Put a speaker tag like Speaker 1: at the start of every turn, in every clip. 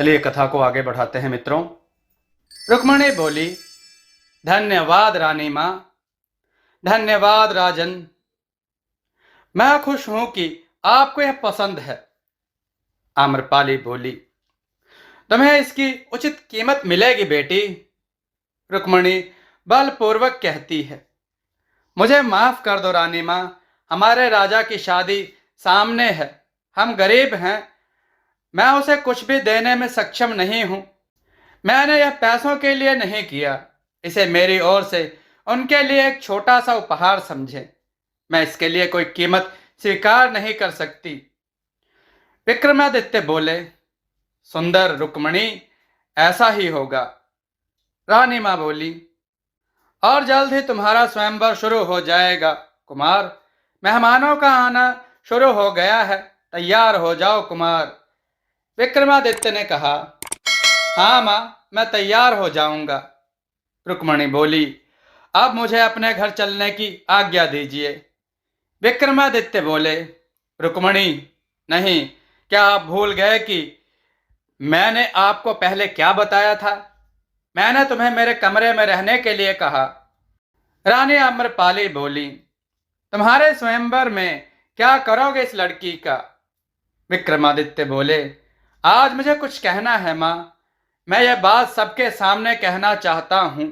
Speaker 1: चलिए कथा को आगे बढ़ाते हैं मित्रों। रुक्मणी बोली, धन्यवाद रानी माँ, धन्यवाद राजन। मैं खुश हूं कि आपको यह पसंद है। आम्रपाली बोली, तुम्हें इसकी उचित कीमत मिलेगी बेटी। रुक्मणी बलपूर्वक कहती है, मुझे माफ कर दो रानी माँ, हमारे राजा की शादी सामने है, हम गरीब हैं, मैं उसे कुछ भी देने में सक्षम नहीं हूं। मैंने यह पैसों के लिए नहीं किया, इसे मेरी ओर से उनके लिए एक छोटा सा उपहार समझे। मैं इसके लिए कोई कीमत स्वीकार नहीं कर सकती। विक्रमादित्य बोले, सुंदर रुक्मणी, ऐसा ही होगा। रानी माँ बोली, और जल्द ही तुम्हारा स्वयंवर शुरू हो जाएगा कुमार, मेहमानों का आना शुरू हो गया है, तैयार हो जाओ कुमार। विक्रमादित्य ने कहा, हाँ माँ, मैं तैयार हो जाऊंगा। रुक्मणी बोली, अब मुझे अपने घर चलने की आज्ञा दीजिए। विक्रमादित्य बोले, रुक्मणी, नहीं, क्या आप भूल गए कि मैंने आपको पहले क्या बताया था? मैंने तुम्हें मेरे कमरे में रहने के लिए कहा। रानी आम्रपाली बोली, तुम्हारे स्वयंवर में क्या करोगे इस लड़की का? विक्रमादित्य बोले, आज मुझे कुछ कहना है माँ, मैं यह बात सबके सामने कहना चाहता हूं।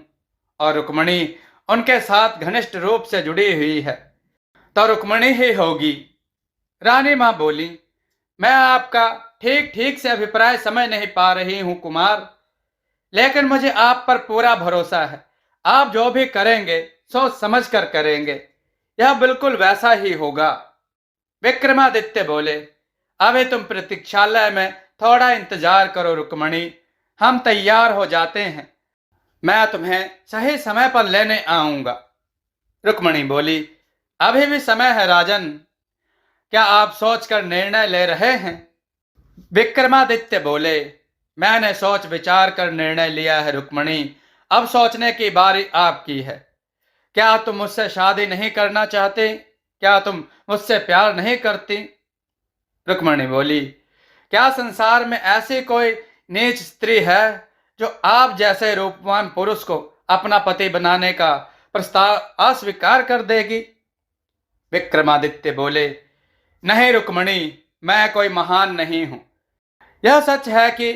Speaker 1: और रुक्मणी उनके साथ घनिष्ठ रूप से जुड़ी हुई है, तो रुक्मणी ही होगी। रानी माँ बोली, मैं आपका ठीक ठीक से अभिप्राय समझ नहीं पा रही हूं कुमार, लेकिन मुझे आप पर पूरा भरोसा है। आप जो भी करेंगे सोच समझ कर करेंगे, यह बिल्कुल वैसा ही होगा। विक्रमादित्य बोले, अभी तुम प्रतीक्षालय में थोड़ा इंतजार करो रुक्मणी, हम तैयार हो जाते हैं, मैं तुम्हें सही समय पर लेने आऊंगा। रुक्मणी बोली, अभी भी समय है राजन, क्या आप सोचकर निर्णय ले रहे हैं? विक्रमादित्य बोले, मैंने सोच विचार कर निर्णय लिया है रुक्मणी, अब सोचने की बारी आपकी है। क्या तुम मुझसे शादी नहीं करना चाहते? क्या तुम मुझसे प्यार नहीं करती? रुक्मणी बोली, क्या संसार में ऐसी कोई नीच स्त्री है जो आप जैसे रूपवान पुरुष को अपना पति बनाने का प्रस्ताव अस्वीकार कर देगी? विक्रमादित्य बोले, नहीं रुक्मणी, मैं कोई महान नहीं हूं। यह सच है कि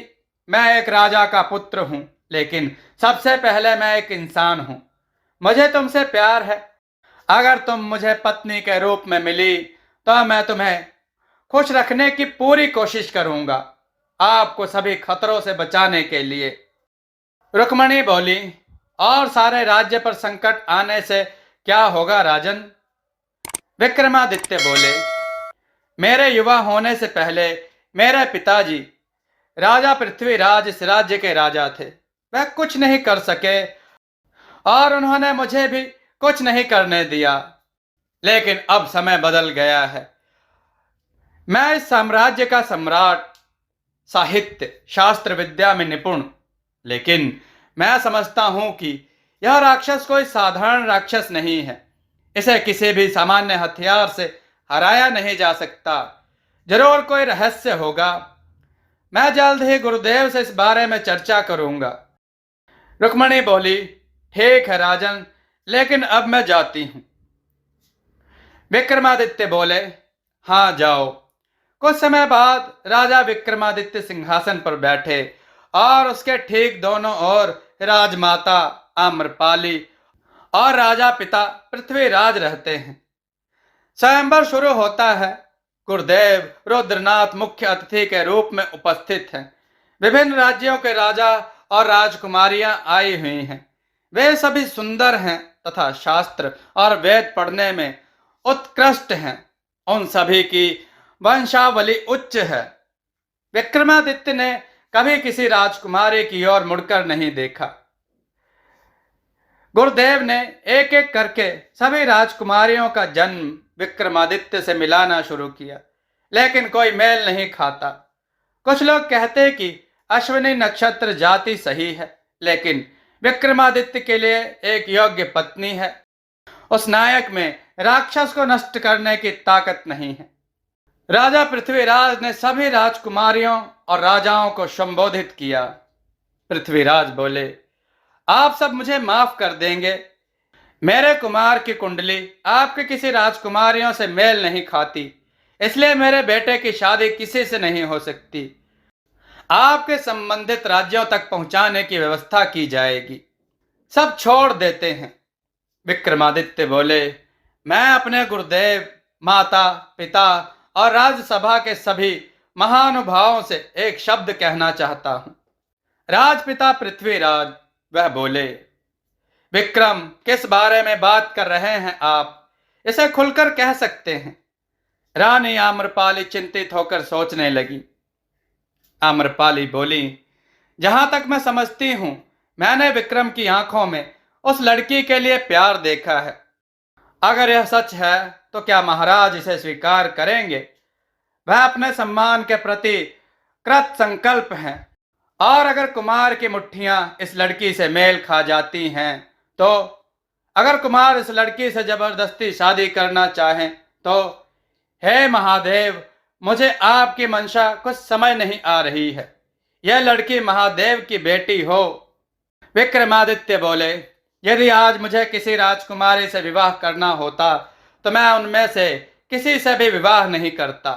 Speaker 1: मैं एक राजा का पुत्र हूं, लेकिन सबसे पहले मैं एक इंसान हूं। मुझे तुमसे प्यार है। अगर तुम मुझे पत्नी के रूप में मिली तो मैं तुम्हें खुश रखने की पूरी कोशिश करूंगा, आपको सभी खतरों से बचाने के लिए। रुक्मणी बोली, और सारे राज्य पर संकट आने से क्या होगा राजन? विक्रमादित्य बोले, मेरे युवा होने से पहले मेरे पिताजी राजा पृथ्वीराज इस राज्य के राजा थे, वह कुछ नहीं कर सके और उन्होंने मुझे भी कुछ नहीं करने दिया। लेकिन अब समय बदल गया है, मैं इस साम्राज्य का सम्राट, साहित्य शास्त्र विद्या में निपुण, लेकिन मैं समझता हूं कि यह राक्षस कोई साधारण राक्षस नहीं है, इसे किसी भी सामान्य हथियार से हराया नहीं जा सकता, जरूर कोई रहस्य होगा। मैं जल्द ही गुरुदेव से इस बारे में चर्चा करूंगा। रुक्मणी बोली, ठीक है राजन, लेकिन अब मैं जाती हूं। विक्रमादित्य बोले, हाँ जाओ। कुछ समय बाद राजा विक्रमादित्य सिंहासन पर बैठे और उसके ठीक दोनों ओर राजमाता आम्रपाली और राजा पिता पृथ्वीराज रहते हैं। स्वयंवर शुरू होता है। गुरुदेव रुद्रनाथ मुख्य अतिथि के रूप में उपस्थित हैं। विभिन्न राज्यों के राजा और राजकुमारियां आई हुई हैं। वे सभी सुंदर हैं तथा शास्त्र और वेद पढ़ने में उत्कृष्ट हैं। उन सभी की वंशावली उच्च है। विक्रमादित्य ने कभी किसी राजकुमारी की ओर मुड़कर नहीं देखा। गुरुदेव ने एक एक करके सभी राजकुमारियों का जन्म विक्रमादित्य से मिलाना शुरू किया, लेकिन कोई मेल नहीं खाता। कुछ लोग कहते कि अश्विनी नक्षत्र जाति सही है, लेकिन विक्रमादित्य के लिए एक योग्य पत्नी है। उस नायक में राक्षस को नष्ट करने की ताकत नहीं है। राजा पृथ्वीराज ने सभी राजकुमारियों और राजाओं को संबोधित किया। पृथ्वीराज बोले, आप सब मुझे माफ कर देंगे। मेरे कुमार की कुंडली आपके किसी राजकुमारियों से मेल नहीं खाती, इसलिए मेरे बेटे की शादी किसी से नहीं हो सकती। आपके संबंधित राज्यों तक पहुंचाने की व्यवस्था की जाएगी। सब छोड़ देते हैं। विक्रमादित्य बोले, मैं अपने गुरुदेव, माता, पिता और राज्यसभा के सभी महानुभावों से एक शब्द कहना चाहता हूं। राजपिता पृथ्वीराज वह बोले, विक्रम, किस बारे में बात कर रहे हैं आप? इसे खुलकर कह सकते हैं। रानी आम्रपाली चिंतित होकर सोचने लगी। आम्रपाली बोली, जहां तक मैं समझती हूं, मैंने विक्रम की आंखों में उस लड़की के लिए प्यार देखा है। अगर यह सच है तो क्या महाराज इसे स्वीकार करेंगे? वह अपने सम्मान के प्रति कृत संकल्प हैं, और अगर कुमार की मुट्ठियां इस लड़की से मेल खा जाती हैं तो अगर कुमार इस लड़की से जबरदस्ती शादी करना चाहें तो हे महादेव, मुझे आपकी मंशा कुछ समझ नहीं आ रही है। यह लड़की महादेव की बेटी हो। विक्रमादित्य बोले, यदि आज मुझे किसी राजकुमारी से विवाह करना होता तो मैं उनमें से किसी से भी विवाह नहीं करता।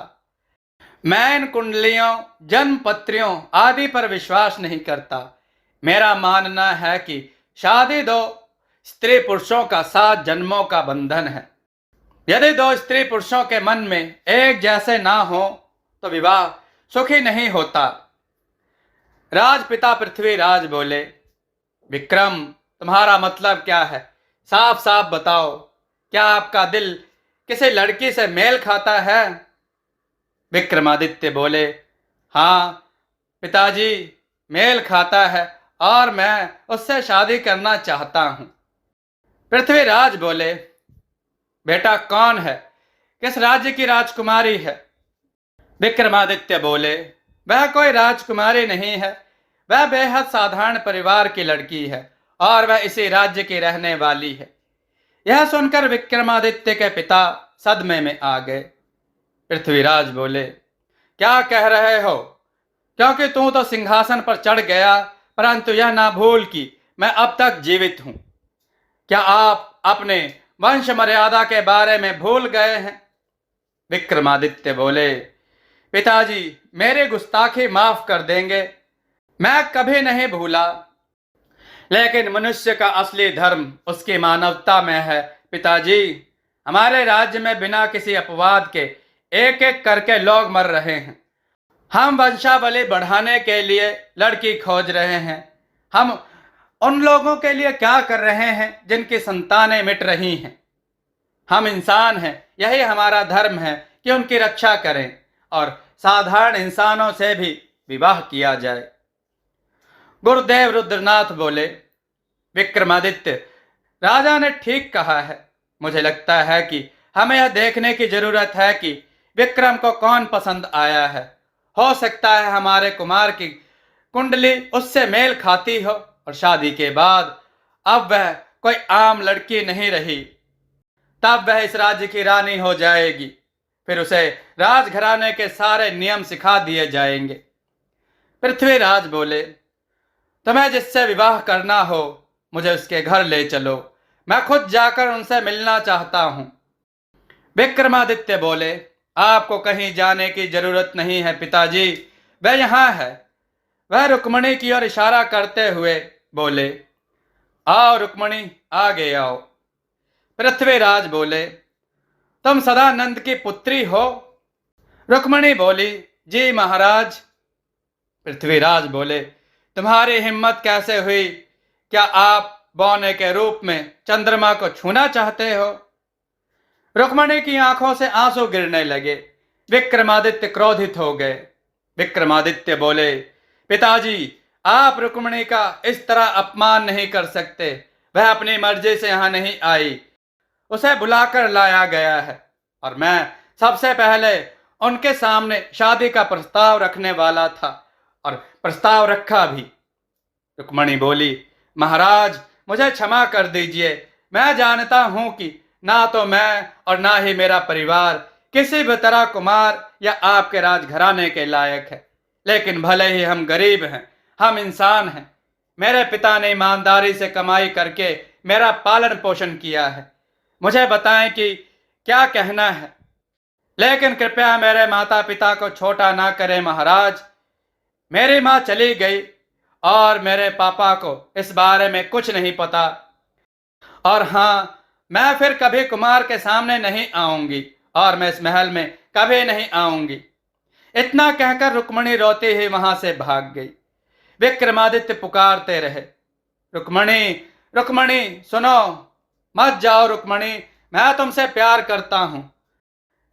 Speaker 1: मैं इन कुंडलियों, जन्म पत्रियों आदि पर विश्वास नहीं करता। मेरा मानना है कि शादी दो स्त्री पुरुषों का 7 जन्मों का बंधन है। यदि दो स्त्री पुरुषों के मन में एक जैसे ना हो तो विवाह सुखी नहीं होता। राजपिता पृथ्वीराज बोले, विक्रम, तुम्हारा मतलब क्या है? साफ साफ बताओ। क्या आपका दिल किसी लड़की से मेल खाता है? विक्रमादित्य बोले, हाँ पिताजी, मेल खाता है और मैं उससे शादी करना चाहता हूं। पृथ्वीराज बोले, बेटा कौन है? किस राज्य की राजकुमारी है? विक्रमादित्य बोले, वह कोई राजकुमारी नहीं है। वह बेहद साधारण परिवार की लड़की है और वह इसी राज्य की रहने वाली है। यह सुनकर विक्रमादित्य के पिता सदमे में आ गए। पृथ्वीराज बोले, क्या कह रहे हो? क्योंकि तू तो सिंहासन पर चढ़ गया, परंतु यह ना भूल कि मैं अब तक जीवित हूं। क्या आप अपने वंश मर्यादा के बारे में भूल गए हैं? विक्रमादित्य बोले, पिताजी, मेरी गुस्ताखी माफ कर देंगे। मैं कभी नहीं भूला, लेकिन मनुष्य का असली धर्म उसकी मानवता में है। पिताजी, हमारे राज्य में बिना किसी अपवाद के एक एक करके लोग मर रहे हैं। हम वंशावली बढ़ाने के लिए लड़की खोज रहे हैं। हम उन लोगों के लिए क्या कर रहे हैं जिनकी संतानें मिट रही हैं? हम इंसान हैं, यही हमारा धर्म है कि उनकी रक्षा करें और साधारण इंसानों से भी विवाह किया जाए। गुरुदेव रुद्रनाथ बोले, विक्रमादित्य, राजा ने ठीक कहा है। मुझे लगता है कि हमें यह देखने की जरूरत है कि विक्रम को कौन पसंद आया है। हो सकता है हमारे कुमार की कुंडली उससे मेल खाती हो और शादी के बाद अब वह कोई आम लड़की नहीं रही। तब वह इस राज्य की रानी हो जाएगी। फिर उसे राजघराने के सारे नियम सिखा दिए जाएंगे। पृथ्वीराज बोले, तुम्हें जिससे विवाह करना हो मुझे उसके घर ले चलो। मैं खुद जाकर उनसे मिलना चाहता हूं। विक्रमादित्य बोले, आपको कहीं जाने की जरूरत नहीं है पिताजी, वह यहां है। वह रुक्मणी की ओर इशारा करते हुए बोले, आओ रुक्मणी, आगे आओ। पृथ्वीराज बोले, तुम सदानंद की पुत्री हो? रुक्मणी बोली, जी महाराज। पृथ्वीराज बोले, तुम्हारी हिम्मत कैसे हुई? क्या आप बौने के रूप में चंद्रमा को छूना चाहते हो? रुक्मणी की आंखों से आंसू गिरने लगे। विक्रमादित्य क्रोधित हो गए। विक्रमादित्य बोले, पिताजी, आप रुक्मणी का इस तरह अपमान नहीं कर सकते। वह अपनी मर्जी से यहां नहीं आई, उसे बुलाकर लाया गया है और मैं सबसे पहले उनके सामने शादी का प्रस्ताव रखने वाला था और प्रस्ताव रखा भी। रुक्मणी बोली, महाराज, मुझे क्षमा कर दीजिए। मैं जानता हूं कि ना तो मैं और ना ही मेरा परिवार किसी भी तरह कुमार या आपके राजघराने के लायक है, लेकिन भले ही हम गरीब हैं, हम इंसान हैं। मेरे पिता ने ईमानदारी से कमाई करके मेरा पालन पोषण किया है। मुझे बताएं कि क्या कहना है, लेकिन कृपया मेरे माता पिता को छोटा ना करें महाराज। मेरी माँ चली गई और मेरे पापा को इस बारे में कुछ नहीं पता। और हाँ, मैं फिर कभी कुमार के सामने नहीं आऊंगी और मैं इस महल में कभी नहीं आऊंगी। इतना कहकर रुक्मणी रोती ही वहां से भाग गई। विक्रमादित्य पुकारते रहे, रुक्मणी, रुक्मणी सुनो, मत जाओ रुक्मणी, मैं तुमसे प्यार करता हूं।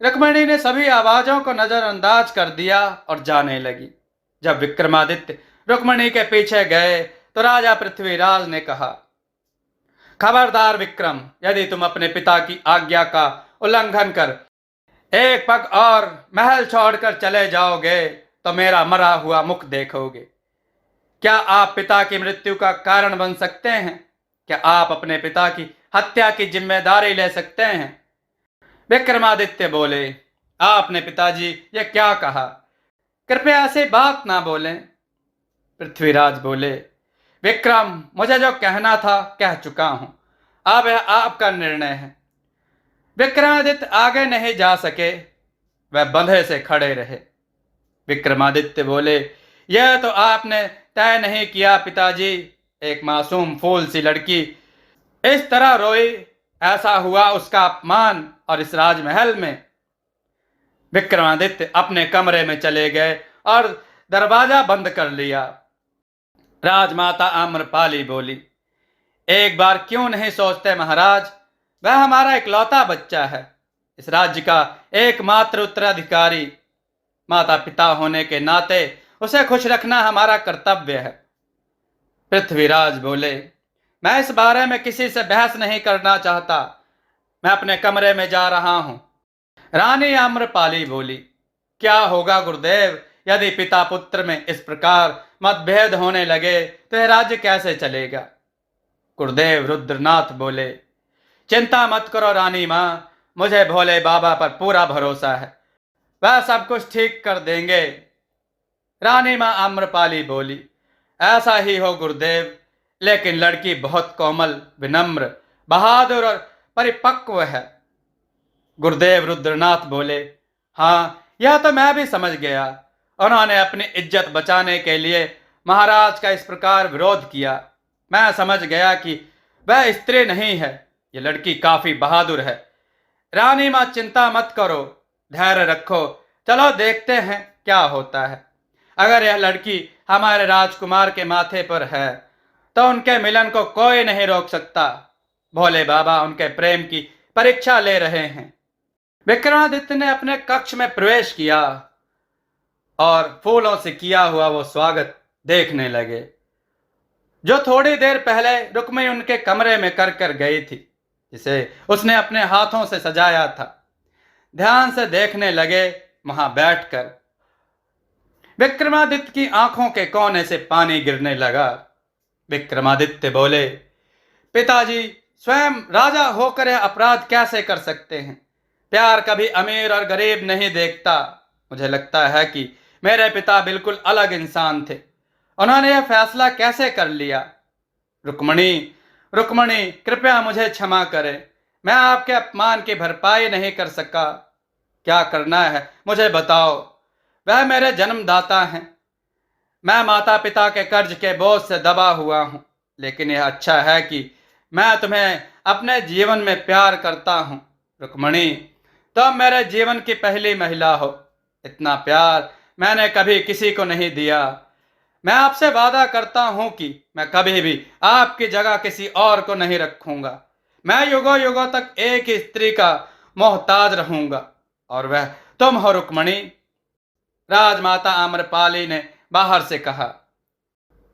Speaker 1: रुक्मणी ने सभी आवाजों को नजरअंदाज कर दिया और जाने लगी। जब विक्रमादित्य रुक्मणी के पीछे गए तो राजा पृथ्वीराज ने कहा, खबरदार विक्रम, यदि तुम अपने पिता की आज्ञा का उल्लंघन कर एक पग और महल छोड़कर चले जाओगे तो मेरा मरा हुआ मुख देखोगे। क्या आप पिता की मृत्यु का कारण बन सकते हैं? क्या आप अपने पिता की हत्या की जिम्मेदारी ले सकते हैं? विक्रमादित्य बोले, आपने पिताजी ये क्या कहा? कृपया ऐसी बात ना बोलें। पृथ्वीराज बोले, विक्रम, मुझे जो कहना था कह चुका हूं, अब यह आपका निर्णय है। विक्रमादित्य आगे नहीं जा सके, वह बंधे से खड़े रहे। विक्रमादित्य बोले, यह तो आपने तय नहीं किया पिताजी। एक मासूम फूल सी लड़की इस तरह रोई, ऐसा हुआ उसका अपमान, और इस राजमहल में। विक्रमादित्य अपने कमरे में चले गए और दरवाजा बंद कर लिया। राजमाता आम्रपाली बोली, एक बार क्यों नहीं सोचते महाराज, वह हमारा इकलौता बच्चा है, इस राज्य का एकमात्र उत्तराधिकारी। माता पिता होने के नाते उसे खुश रखना हमारा कर्तव्य है। पृथ्वीराज बोले, मैं इस बारे में किसी से बहस नहीं करना चाहता, मैं अपने कमरे में जा रहा हूं। रानी आम्रपाली बोली, क्या होगा गुरुदेव, यदि पिता पुत्र में इस प्रकार मतभेद होने लगे तो यह राज्य कैसे चलेगा? गुरुदेव रुद्रनाथ बोले, चिंता मत करो रानी माँ, मुझे भोले बाबा पर पूरा भरोसा है, वह सब कुछ ठीक कर देंगे। रानी माँ आम्रपाली बोली, ऐसा ही हो गुरुदेव, लेकिन लड़की बहुत कोमल, विनम्र, बहादुर और परिपक्व है। गुरुदेव रुद्रनाथ बोले, हाँ, यह तो मैं भी समझ गया। उन्होंने अपनी इज्जत बचाने के लिए महाराज का इस प्रकार विरोध किया। मैं समझ गया कि वह स्त्री नहीं है, ये लड़की काफी बहादुर है। रानी माँ चिंता मत करो, धैर्य रखो, चलो देखते हैं क्या होता है। अगर यह लड़की हमारे राजकुमार के माथे पर है तो उनके मिलन को कोई नहीं रोक सकता। भोले बाबा उनके प्रेम की परीक्षा ले रहे हैं। विक्रमादित्य ने अपने कक्ष में प्रवेश किया और फूलों से किया हुआ वो स्वागत देखने लगे, जो थोड़ी देर पहले रुक्मिणी उनके कमरे में कर कर गई थी, जिसे उसने अपने हाथों से सजाया था। ध्यान से देखने लगे वहां बैठकर। विक्रमादित्य की आंखों के कोने से पानी गिरने लगा। विक्रमादित्य बोले, पिताजी, स्वयं राजा होकर यह अपराध कैसे कर सकते हैं? प्यार कभी अमीर और गरीब नहीं देखता। मुझे लगता है कि मेरे पिता बिल्कुल अलग इंसान थे, उन्होंने यह फैसला कैसे कर लिया? रुक्मणी, रुक्मणी, कृपया मुझे क्षमा करें, मैं आपके अपमान की भरपाई नहीं कर सका। क्या करना है मुझे बताओ, वह मेरे जन्मदाता हैं। मैं माता पिता के कर्ज के बोझ से दबा हुआ हूं, लेकिन यह अच्छा है कि मैं तुम्हें अपने जीवन में प्यार करता हूं। रुक्मणी, तुम मेरे जीवन की पहली महिला हो। इतना प्यार मैंने कभी किसी को नहीं दिया। मैं आपसे वादा करता हूं कि मैं कभी भी आपकी जगह किसी और को नहीं रखूंगा। मैं युगों युगों तक एक ही स्त्री का मोहताज रहूंगा, और वह तुम हो रुक्मणी। राजमाता आम्रपाली ने बाहर से कहा,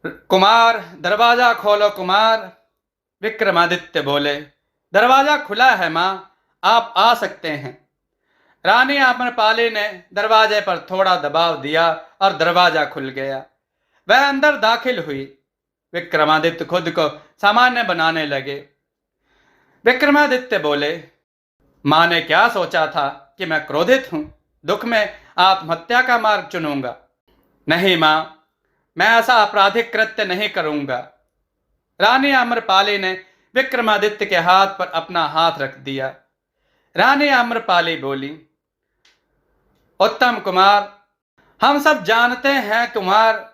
Speaker 1: कुमार, दरवाजा खोलो कुमार। विक्रमादित्य बोले, दरवाजा खुला है माँ, आप आ सकते हैं। रानी आम्रपाली ने दरवाजे पर थोड़ा दबाव दिया और दरवाजा खुल गया। वह अंदर दाखिल हुई। विक्रमादित्य खुद को सामान्य बनाने लगे। विक्रमादित्य बोले, माँ ने क्या सोचा था कि मैं क्रोधित हूं, दुख में आत्महत्या का मार्ग चुनूंगा। नहीं मां, मैं ऐसा आपराधिक कृत्य नहीं करूंगा। रानी आम्रपाली ने विक्रमादित्य के हाथ पर अपना हाथ रख दिया। रानी आम्रपाली बोली, उत्तम कुमार, हम सब जानते हैं कुमार,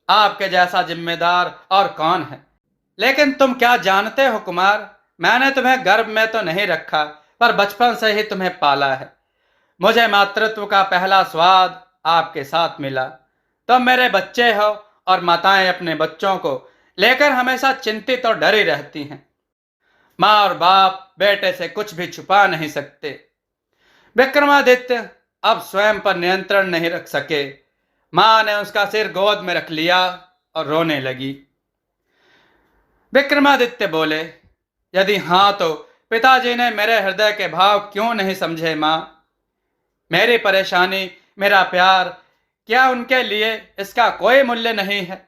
Speaker 1: आपके जैसा जिम्मेदार और कौन है। लेकिन तुम क्या जानते हो कुमार, मैंने तुम्हें गर्भ में तो नहीं रखा, पर बचपन से ही तुम्हें पाला है। मुझे मातृत्व का पहला स्वाद आपके साथ मिला। तुम मेरे बच्चे हो और माताएं अपने बच्चों को लेकर हमेशा चिंतित और डरी रहती हैं। माँ और बाप बेटे से कुछ भी छुपा नहीं सकते। विक्रमादित्य अब स्वयं पर नियंत्रण नहीं रख सके। माँ ने उसका सिर गोद में रख लिया और रोने लगी। विक्रमादित्य बोले, यदि हाँ तो पिताजी ने मेरे हृदय के भाव क्यों नहीं समझे माँ? मेरी परेशानी, मेरा प्यार, क्या उनके लिए इसका कोई मूल्य नहीं है?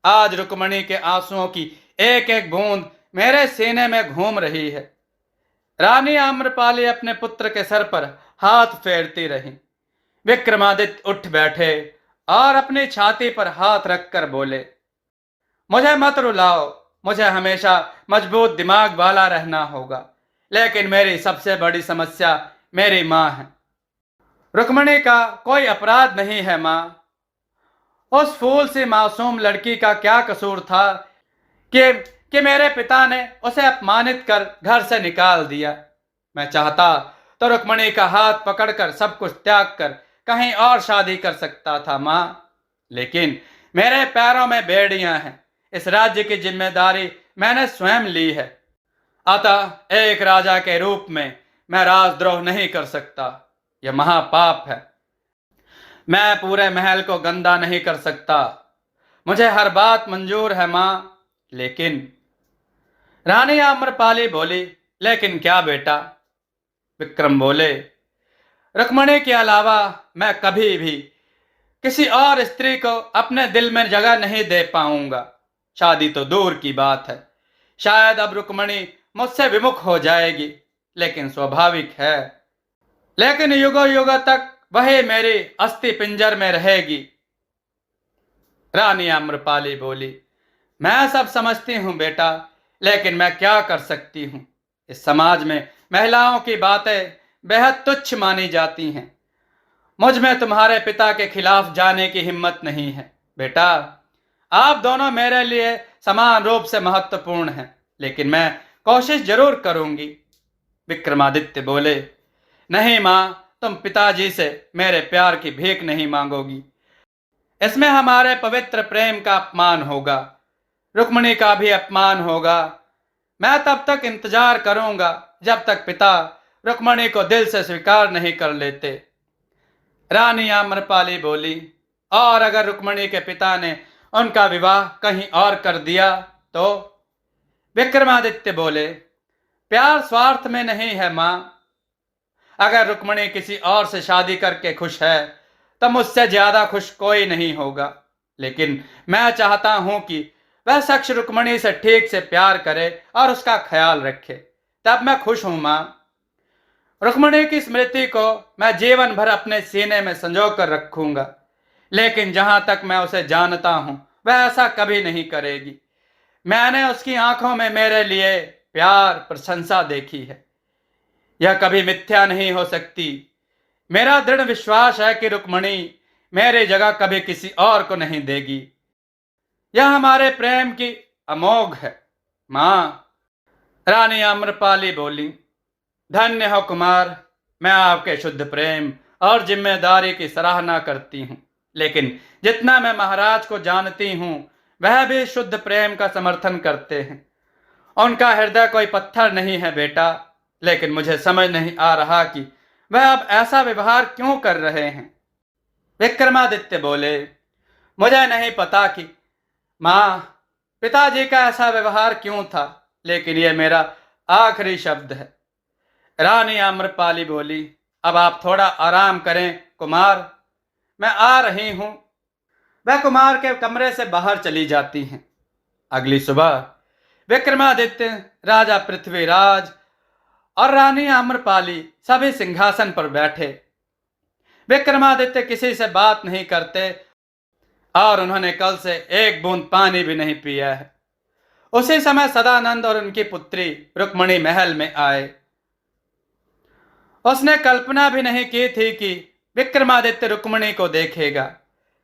Speaker 1: आज रुक्मणी के आंसुओं की एक एक बूंद मेरे सीने में घूम रही है। रानी आम्रपाली अपने पुत्र के सर पर हाथ फेरती रही। विक्रमादित्य उठ बैठे और अपनी छाती पर हाथ रखकर बोले, मुझे मत रुलाओ, मुझे हमेशा मजबूत दिमाग वाला रहना होगा। लेकिन मेरी सबसे बड़ी समस्या मेरी माँ है। रुक्मणी का कोई अपराध नहीं है माँ। उस फूल सी मासूम लड़की का क्या कसूर था कि मेरे पिता ने उसे अपमानित कर घर से निकाल दिया। मैं चाहता तो रुक्मणी का हाथ पकड़कर सब कुछ त्याग कर कहीं और शादी कर सकता था माँ, लेकिन मेरे पैरों में बेड़ियां हैं। इस राज्य की जिम्मेदारी मैंने स्वयं ली है। अतः एक राजा के रूप में मैं राजद्रोह नहीं कर सकता। यह महापाप है। मैं पूरे महल को गंदा नहीं कर सकता। मुझे हर बात मंजूर है माँ, लेकिन रानी आम्रपाली बोली, लेकिन क्या बेटा? विक्रम बोले, रुक्मणी के अलावा मैं कभी भी किसी और स्त्री को अपने दिल में जगह नहीं दे पाऊंगा। शादी तो दूर की बात है। शायद अब रुक्मणी मुझसे विमुख हो जाएगी, लेकिन स्वाभाविक है। लेकिन युगों युगों तक वही मेरी अस्थि पिंजर में रहेगी। रानी आम्रपाली बोली, मैं सब समझती हूं बेटा, लेकिन मैं क्या कर सकती हूं? इस समाज में महिलाओं की बातें बेहद तुच्छ मानी जाती हैं। मुझ में तुम्हारे पिता के खिलाफ जाने की हिम्मत नहीं है। बेटा, आप दोनों मेरे लिए समान रूप से महत्वपूर्ण हैं, लेकिन मैं कोशिश जरूर करूंगी। विक्रमादित्य बोले, नहीं मां, तुम पिताजी से मेरे प्यार की भीख नहीं मांगोगी। इसमें हमारे पवित्र प्रेम का अपमान होगा, रुक्मणी का भी अपमान होगा। मैं तब तक इंतजार करूंगा जब तक पिता रुक्मणी को दिल से स्वीकार नहीं कर लेते। रानी आम्रपाली बोली, और अगर रुक्मणी के पिता ने उनका विवाह कहीं और कर दिया तो? विक्रमादित्य बोले, प्यार स्वार्थ में नहीं है मां। अगर रुक्मणी किसी और से शादी करके खुश है तो मुझसे ज्यादा खुश कोई नहीं होगा। लेकिन मैं चाहता हूं कि वह शख्स रुक्मणी से ठीक से प्यार करे और उसका ख्याल रखे, तब मैं खुश हूं मां। रुक्मणी की स्मृति को मैं जीवन भर अपने सीने में संजो कर रखूंगा, लेकिन जहां तक मैं उसे जानता हूं वह ऐसा कभी नहीं करेगी। मैंने उसकी आंखों में मेरे लिए प्यार, प्रशंसा देखी है। यह कभी मिथ्या नहीं हो सकती। मेरा दृढ़ विश्वास है कि रुक्मणी मेरी जगह कभी किसी और को नहीं देगी। यह हमारे प्रेम की अमोघ है मां। रानी आम्रपाली बोली, धन्य हो कुमार, मैं आपके शुद्ध प्रेम और जिम्मेदारी की सराहना करती हूँ। लेकिन जितना मैं महाराज को जानती हूँ वह भी शुद्ध प्रेम का समर्थन करते हैं। उनका हृदय कोई पत्थर नहीं है बेटा, लेकिन मुझे समझ नहीं आ रहा कि वह अब ऐसा व्यवहार क्यों कर रहे हैं। विक्रमादित्य बोले, मुझे नहीं पता कि माँ, पिताजी का ऐसा व्यवहार क्यों था, लेकिन यह मेरा आखिरी शब्द है। रानी आम्रपाली बोली, अब आप थोड़ा आराम करें कुमार, मैं आ रही हूं। वह कुमार के कमरे से बाहर चली जाती हैं। अगली सुबह विक्रमादित्य, राजा पृथ्वीराज और रानी आम्रपाली सभी सिंहासन पर बैठे। विक्रमादित्य किसी से बात नहीं करते और उन्होंने कल से एक बूंद पानी भी नहीं पिया है। उसी समय सदानंद और उनकी पुत्री रुक्मणी महल में आए। उसने कल्पना भी नहीं की थी कि विक्रमादित्य रुक्मणी को देखेगा।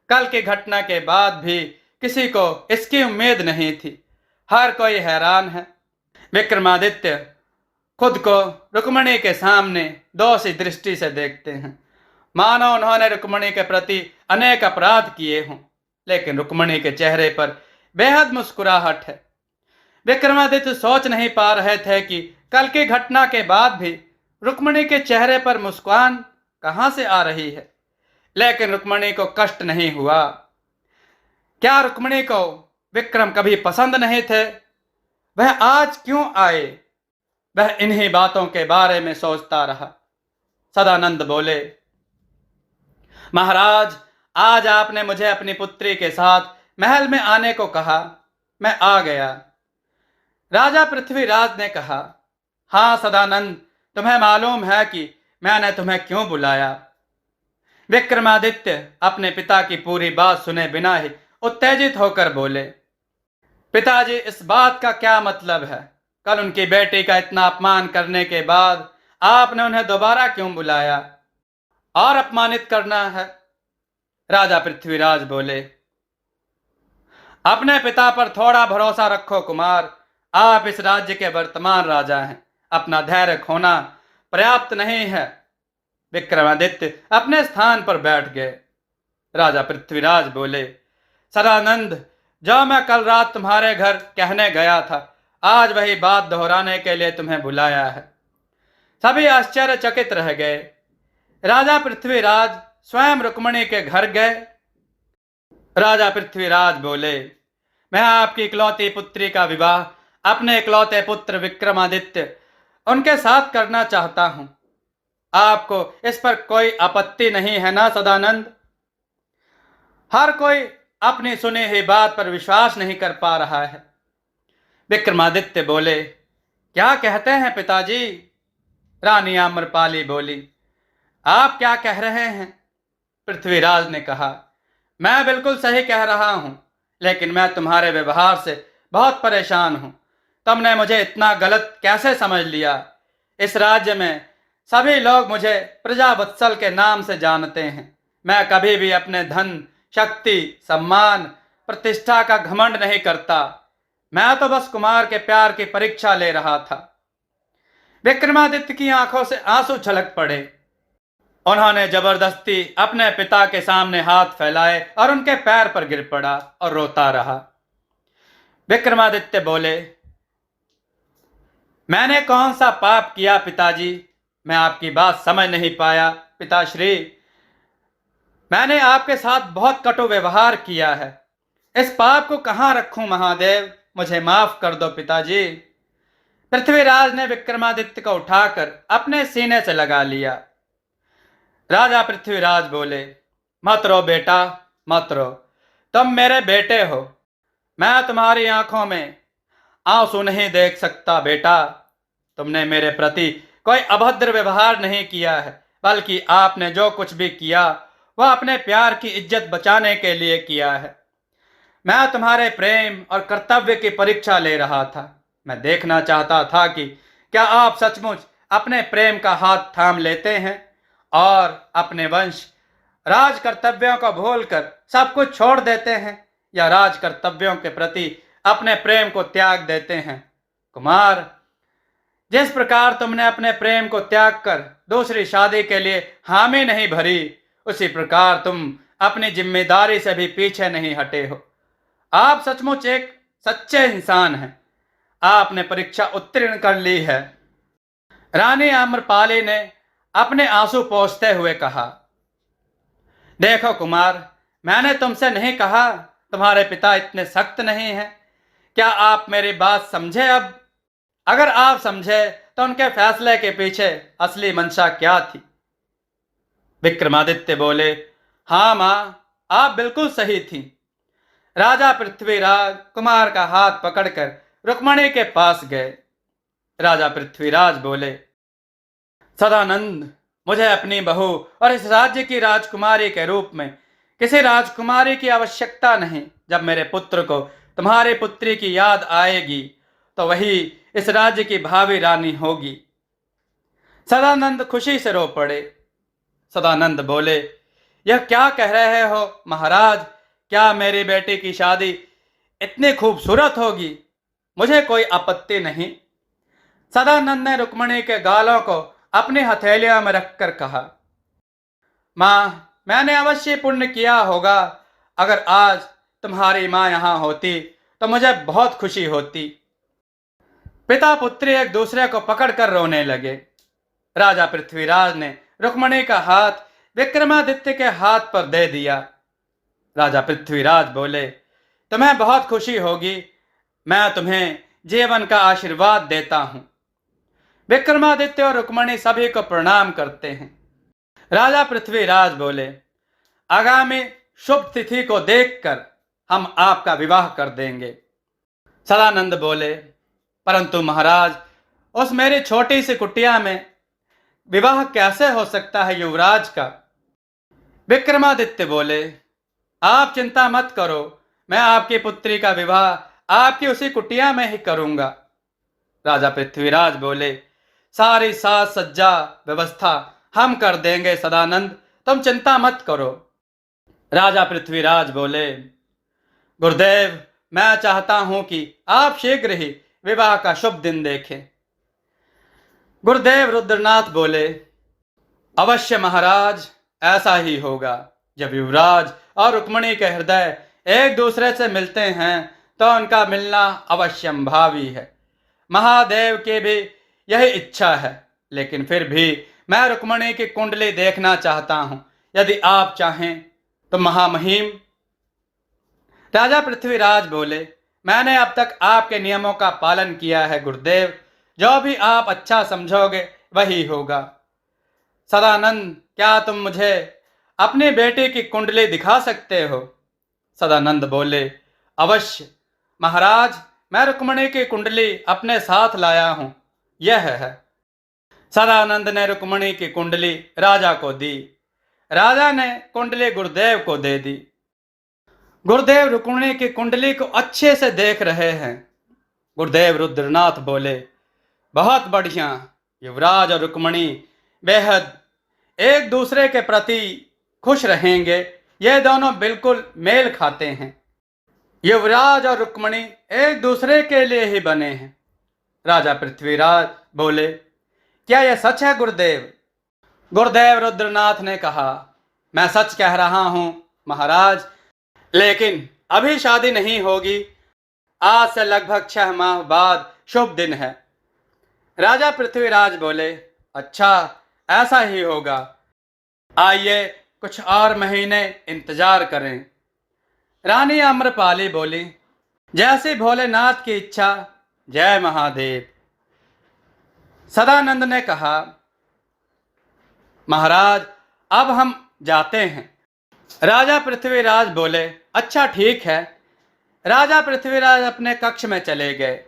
Speaker 1: कल की घटना के बाद भी किसी को इसकी उम्मीद नहीं थी। हर कोई हैरान है। विक्रमादित्य खुद को रुक्मणी के सामने दोषी दृष्टि से देखते हैं, मानो उन्होंने रुक्मणी के प्रति अनेक अपराध किए हों। लेकिन रुक्मणी के चेहरे पर बेहद मुस्कुराहट है। विक्रमादित्य सोच नहीं पा रहे थे कि कल की घटना के बाद भी रुक्मणी के चेहरे पर मुस्कान कहां से आ रही है। लेकिन रुक्मणी को कष्ट नहीं हुआ। क्या रुक्मणी को विक्रम कभी पसंद नहीं थे? वह आज क्यों आए? वह इन्हीं बातों के बारे में सोचता रहा। सदानंद बोले, महाराज, आज आपने मुझे अपनी पुत्री के साथ महल में आने को कहा, मैं आ गया। राजा पृथ्वीराज ने कहा, हाँ सदानंद, तुम्हें मालूम है कि मैंने तुम्हें क्यों बुलाया। विक्रमादित्य अपने पिता की पूरी बात सुने बिना ही उत्तेजित होकर बोले, पिताजी, इस बात का क्या मतलब है? कल उनकी बेटी का इतना अपमान करने के बाद आपने उन्हें दोबारा क्यों बुलाया और अपमानित करना है? राजा पृथ्वीराज बोले, अपने पिता पर थोड़ा भरोसा रखो कुमार। आप इस राज्य के वर्तमान राजा हैं। अपना धैर्य खोना पर्याप्त नहीं है। विक्रमादित्य अपने स्थान पर बैठ गए। राजा पृथ्वीराज बोले, सदानंद, जो मैं कल रात तुम्हारे घर कहने गया था, आज वही बात दोहराने के लिए तुम्हें बुलाया है। सभी आश्चर्यचकित रह गए। राजा पृथ्वीराज स्वयं रुक्मणी के घर गए। राजा पृथ्वीराज बोले, मैं आपकी इकलौती पुत्री का विवाह अपने इकलौते पुत्र विक्रमादित्य उनके साथ करना चाहता हूं। आपको इस पर कोई आपत्ति नहीं है ना सदानंद? हर कोई अपनी सुनी हुई बात पर विश्वास नहीं कर पा रहा है। विक्रमादित्य बोले, क्या कहते हैं पिताजी? रानी आम्रपाली बोली, आप क्या कह रहे हैं? पृथ्वीराज ने कहा, मैं बिल्कुल सही कह रहा हूं, लेकिन मैं तुम्हारे व्यवहार से बहुत परेशान हूं। तुमने मुझे इतना गलत कैसे समझ लिया? इस राज्य में सभी लोग मुझे प्रजावत्सल के नाम से जानते हैं। मैं कभी भी अपने धन, शक्ति, सम्मान, प्रतिष्ठा का घमंड नहीं करता। मैं तो बस कुमार के प्यार की परीक्षा ले रहा था। विक्रमादित्य की आंखों से आंसू छलक पड़े। उन्होंने जबरदस्ती अपने पिता के सामने हाथ फैलाए और उनके पैर पर गिर पड़ा और रोता रहा। विक्रमादित्य बोले, मैंने कौन सा पाप किया पिताजी? मैं आपकी बात समझ नहीं पाया पिताश्री। मैंने आपके साथ बहुत कटु व्यवहार किया है। इस पाप को कहां रखूं महादेव? मुझे माफ कर दो पिताजी। पृथ्वीराज ने विक्रमादित्य को उठाकर अपने सीने से लगा लिया। राजा पृथ्वीराज बोले, मत रो बेटा, मत रो। तुम मेरे बेटे हो। मैं तुम्हारी आंखों में आंसू नहीं देख सकता बेटा। तुमने मेरे प्रति कोई अभद्र व्यवहार नहीं किया है, बल्कि आपने जो कुछ भी किया वह अपने प्यार की इज्जत बचाने के लिए किया है। मैं तुम्हारे प्रेम और कर्तव्य की परीक्षा ले रहा था। मैं देखना चाहता था कि क्या आप सचमुच अपने प्रेम का हाथ थाम लेते हैं और अपने वंश, राज कर्तव्यों को भूलकर सब कुछ छोड़ देते हैं, या राज कर्तव्यों के प्रति अपने प्रेम को त्याग देते हैं। कुमार, जिस प्रकार तुमने अपने प्रेम को त्याग कर दूसरी शादी के लिए हामी नहीं भरी, उसी प्रकार तुम अपनी जिम्मेदारी से भी पीछे नहीं हटे हो। आप सचमुच एक सच्चे इंसान हैं। आपने परीक्षा उत्तीर्ण कर ली है। रानी आम्रपाली ने अपने आंसू पोंछते हुए कहा, देखो कुमार, मैंने तुमसे नहीं कहा तुम्हारे पिता इतने सख्त नहीं हैं। क्या आप मेरी बात समझे? अब अगर आप समझे तो उनके फैसले के पीछे असली मंशा क्या थी? विक्रमादित्य बोले, हाँ माँ, आप बिल्कुल सही थी। राजा पृथ्वीराज कुमार का हाथ पकड़कर रुक्मणी के पास गए। राजा पृथ्वीराज बोले, सदानंद, मुझे अपनी बहू और इस राज्य की राजकुमारी के रूप में किसी राजकुमारी की आवश्यकता नहीं। जब मेरे पुत्र को तुम्हारी पुत्री की याद आएगी तो वही इस राज्य की भावी रानी होगी। सदानंद खुशी से रो पड़े। सदानंद बोले, यह क्या कह रहे हो महाराज? क्या मेरी बेटी की शादी इतनी खूबसूरत होगी? मुझे कोई आपत्ति नहीं। सदानंद ने रुक्मणी के गालों को अपनी हथेलियों में रखकर कहा, माँ, मैंने अवश्य पुण्य किया होगा। अगर आज तुम्हारी माँ यहाँ होती तो मुझे बहुत खुशी होती। पिता पुत्री एक दूसरे को पकड़कर रोने लगे। राजा पृथ्वीराज ने रुक्मणी का हाथ विक्रमादित्य के हाथ पर दे दिया। राजा पृथ्वीराज बोले, तुम्हें बहुत खुशी होगी। मैं तुम्हें जीवन का आशीर्वाद देता हूं। विक्रमादित्य और रुक्मणी सभी को प्रणाम करते हैं। राजा पृथ्वीराज बोले, आगामी शुभ तिथि को देखकर हम आपका विवाह कर देंगे। सदानंद बोले, परंतु महाराज, उस मेरी छोटी सी कुटिया में विवाह कैसे हो सकता है युवराज का? विक्रमादित्य बोले, आप चिंता मत करो, मैं आपकी पुत्री का विवाह आपकी उसी कुटिया में ही करूंगा। राजा पृथ्वीराज बोले, सारी साज सज्जा व्यवस्था हम कर देंगे सदानंद, तुम चिंता मत करो। राजा पृथ्वीराज बोले, गुरुदेव, मैं चाहता हूं कि आप शीघ्र ही विवाह का शुभ दिन देखें। गुरुदेव रुद्रनाथ बोले, अवश्य महाराज, ऐसा ही होगा। जब युवराज और रुक्मणी के हृदय एक दूसरे से मिलते हैं तो उनका मिलना अवश्यंभावी है। महादेव की भी यही इच्छा है, लेकिन फिर भी मैं रुक्मणी की कुंडली देखना चाहता हूं। यदि आप चाहें तो महामहिम। राजा पृथ्वीराज बोले, मैंने अब तक आपके नियमों का पालन किया है गुरुदेव। जो भी आप अच्छा समझोगे वही होगा। सदानंद, क्या तुम मुझे अपनी बेटी की कुंडली दिखा सकते हो? सदानंद बोले, अवश्य महाराज, मैं रुक्मणी की कुंडली अपने साथ लाया हूं, यह है। सदानंद ने रुक्मणी की कुंडली राजा को दी। राजा ने कुंडली गुरुदेव को दे दी। गुरुदेव रुक्मणी की कुंडली को अच्छे से देख रहे हैं। गुरुदेव रुद्रनाथ बोले, बहुत बढ़िया। युवराज और रुक्मणी बेहद एक दूसरे के प्रति खुश रहेंगे। ये दोनों बिल्कुल मेल खाते हैं। युवराज और रुक्मणी एक दूसरे के लिए ही बने हैं। राजा पृथ्वीराज बोले, क्या यह सच है गुरुदेव? गुरुदेव रुद्रनाथ ने कहा, मैं सच कह रहा हूं महाराज, लेकिन अभी शादी नहीं होगी। आज से लगभग 6 माह बाद शुभ दिन है। राजा पृथ्वीराज बोले, अच्छा, ऐसा ही होगा। आइए कुछ और महीने इंतजार करें। रानी अम्रपाली बोली, जैसी भोलेनाथ की इच्छा, जय महादेव। सदानंद ने कहा, महाराज, अब हम जाते हैं। राजा पृथ्वीराज बोले, अच्छा ठीक है। राजा पृथ्वीराज अपने कक्ष में चले गए।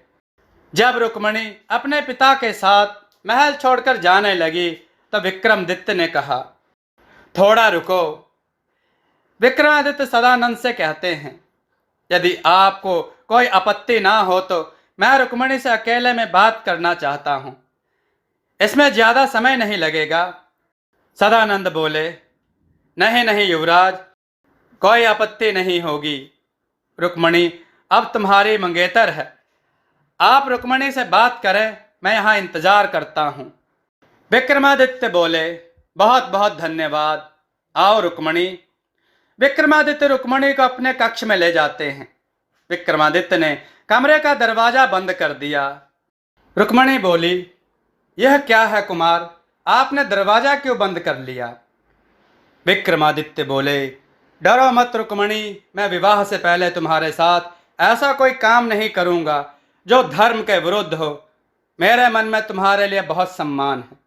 Speaker 1: जब रुक्मणी अपने पिता के साथ महल छोड़कर जाने लगी तो विक्रमादित्य ने कहा, थोड़ा रुको। विक्रमादित्य सदानंद से कहते हैं, यदि आपको कोई आपत्ति ना हो तो मैं रुक्मणी से अकेले में बात करना चाहता हूं। इसमें ज्यादा समय नहीं लगेगा। सदानंद बोले, नहीं नहीं युवराज, कोई आपत्ति नहीं होगी। रुक्मणी अब तुम्हारी मंगेतर है। आप रुक्मणी से बात करें, मैं यहाँ इंतजार करता हूँ। विक्रमादित्य बोले, बहुत बहुत धन्यवाद। आओ रुक्मणी। विक्रमादित्य रुक्मणी को अपने कक्ष में ले जाते हैं। विक्रमादित्य ने कमरे का दरवाजा बंद कर दिया। रुक्मणी बोली, यह क्या है कुमार, आपने दरवाजा क्यों बंद कर लिया? विक्रमादित्य बोले, डरो मत रुक्मणी, मैं विवाह से पहले तुम्हारे साथ ऐसा कोई काम नहीं करूंगा जो धर्म के विरुद्ध हो। मेरे मन में तुम्हारे लिए बहुत सम्मान है।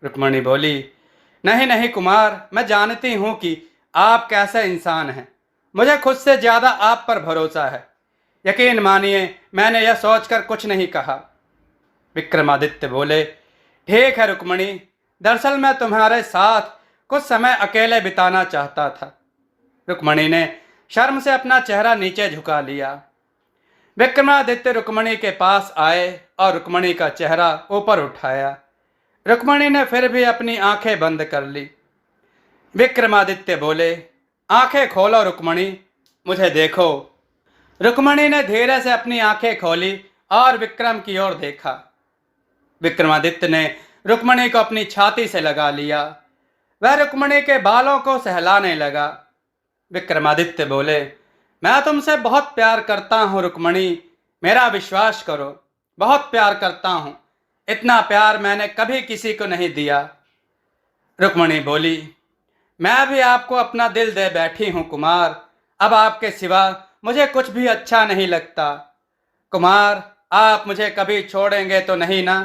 Speaker 1: रुक्मणी बोली, नहीं नहीं कुमार, मैं जानती हूं कि आप कैसे इंसान हैं। मुझे खुद से ज्यादा आप पर भरोसा है। यकीन मानिए, मैंने यह सोचकर कुछ नहीं कहा। विक्रमादित्य बोले, ठीक है रुक्मणी, दरअसल मैं तुम्हारे साथ कुछ समय अकेले बिताना चाहता था। रुक्मणी ने शर्म से अपना चेहरा नीचे झुका लिया। विक्रमादित्य रुक्मणी के पास आए और रुक्मणी का चेहरा ऊपर उठाया। रुक्मणी ने फिर भी अपनी आंखें बंद कर ली। विक्रमादित्य बोले, आंखें खोलो रुक्मणी, मुझे देखो। रुक्मणी ने धीरे से अपनी आंखें खोली और विक्रम की ओर देखा। विक्रमादित्य ने रुक्मणी को अपनी छाती से लगा लिया। वह रुक्मणी के बालों को सहलाने लगा। विक्रमादित्य बोले, मैं तुमसे बहुत प्यार करता हूं रुक्मणी, मेरा विश्वास करो, बहुत प्यार करता हूं। इतना प्यार मैंने कभी किसी को नहीं दिया। रुक्मणी बोली, मैं भी आपको अपना दिल दे बैठी हूं कुमार, अब आपके सिवा मुझे कुछ भी अच्छा नहीं लगता। कुमार, आप मुझे कभी छोड़ेंगे तो नहीं ना?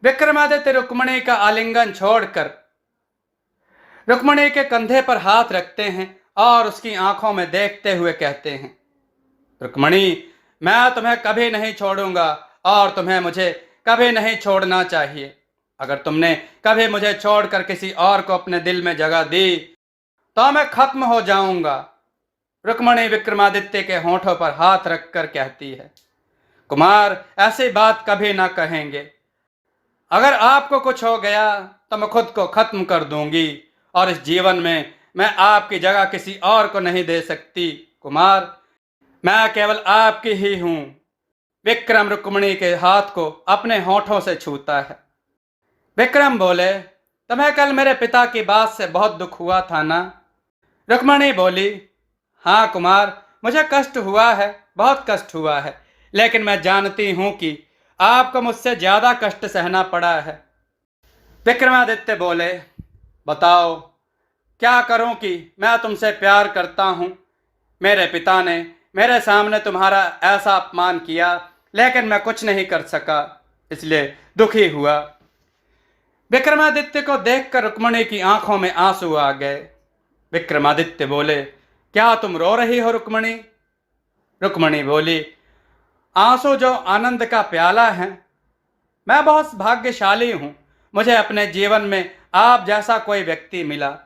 Speaker 1: विक्रमादित्य रुक्मणी का आलिंगन छोड़कर रुक्मणी के कंधे पर हाथ रखते हैं और उसकी आंखों में देखते हुए कहते हैं, रुक्मणी, मैं तुम्हें कभी नहीं छोड़ूंगा और तुम्हें मुझे कभी नहीं छोड़ना चाहिए। अगर तुमने कभी मुझे छोड़कर किसी और को अपने दिल में जगह दी तो मैं खत्म हो जाऊंगा। रुक्मणी विक्रमादित्य के होंठों पर हाथ रखकर कहती है, कुमार, ऐसी बात कभी ना कहेंगे। अगर आपको कुछ हो गया तो मैं खुद को खत्म कर दूंगी और इस जीवन में मैं आपकी जगह किसी और को नहीं दे सकती। कुमार, मैं केवल आपकी ही हूं। विक्रम रुक्मणी के हाथ को अपने होठों से छूता है। विक्रम बोले, तुम्हें कल मेरे पिता की बात से बहुत दुख हुआ था ना? रुक्मणी बोली, हाँ कुमार, मुझे कष्ट हुआ है, बहुत कष्ट हुआ है, लेकिन मैं जानती हूं कि आपको मुझसे ज्यादा कष्ट सहना पड़ा है। विक्रमादित्य बोले, बताओ क्या करूं कि मैं तुमसे प्यार करता हूं। मेरे पिता ने मेरे सामने तुम्हारा ऐसा अपमान किया, लेकिन मैं कुछ नहीं कर सका, इसलिए दुखी हुआ। विक्रमादित्य को देखकर रुक्मणी की आंखों में आंसू आ गए। विक्रमादित्य बोले, क्या तुम रो रही हो रुक्मणी? रुक्मणी बोली, आंसू जो आनंद का प्याला है। मैं बहुत भाग्यशाली हूं, मुझे अपने जीवन में आप जैसा कोई व्यक्ति मिला।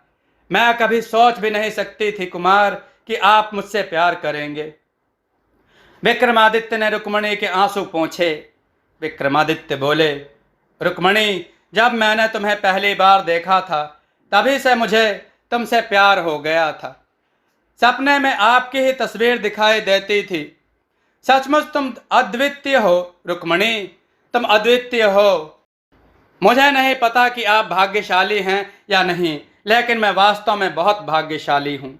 Speaker 1: मैं कभी सोच भी नहीं सकती थी कुमार कि आप मुझसे प्यार करेंगे। विक्रमादित्य ने रुक्मणी के आंसू पोंछे। विक्रमादित्य बोले, रुक्मणी, जब मैंने तुम्हें पहली बार देखा था तभी से मुझे तुमसे प्यार हो गया था। सपने में आपकी ही तस्वीर दिखाई देती थी। सचमुच तुम अद्वितीय हो रुक्मणी, तुम अद्वितीय हो। मुझे नहीं पता कि आप भाग्यशाली हैं या नहीं, लेकिन मैं वास्तव में बहुत भाग्यशाली हूँ।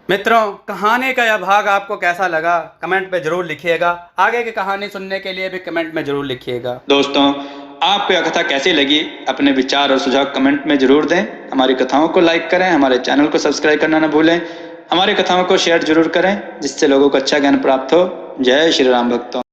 Speaker 1: मित्रों, कहानी का यह भाग आपको कैसा लगा कमेंट में जरूर लिखिएगा। आगे की कहानी सुनने के लिए भी कमेंट में जरूर लिखिएगा। दोस्तों, आपको यह कथा कैसी लगी अपने विचार और सुझाव कमेंट में जरूर दें। हमारी कथाओं को लाइक करें, हमारे चैनल को सब्सक्राइब करना न भूलें। हमारी कथाओं को शेयर जरूर करें जिससे लोगों को अच्छा ज्ञान प्राप्त हो। जय श्री राम भक्तों।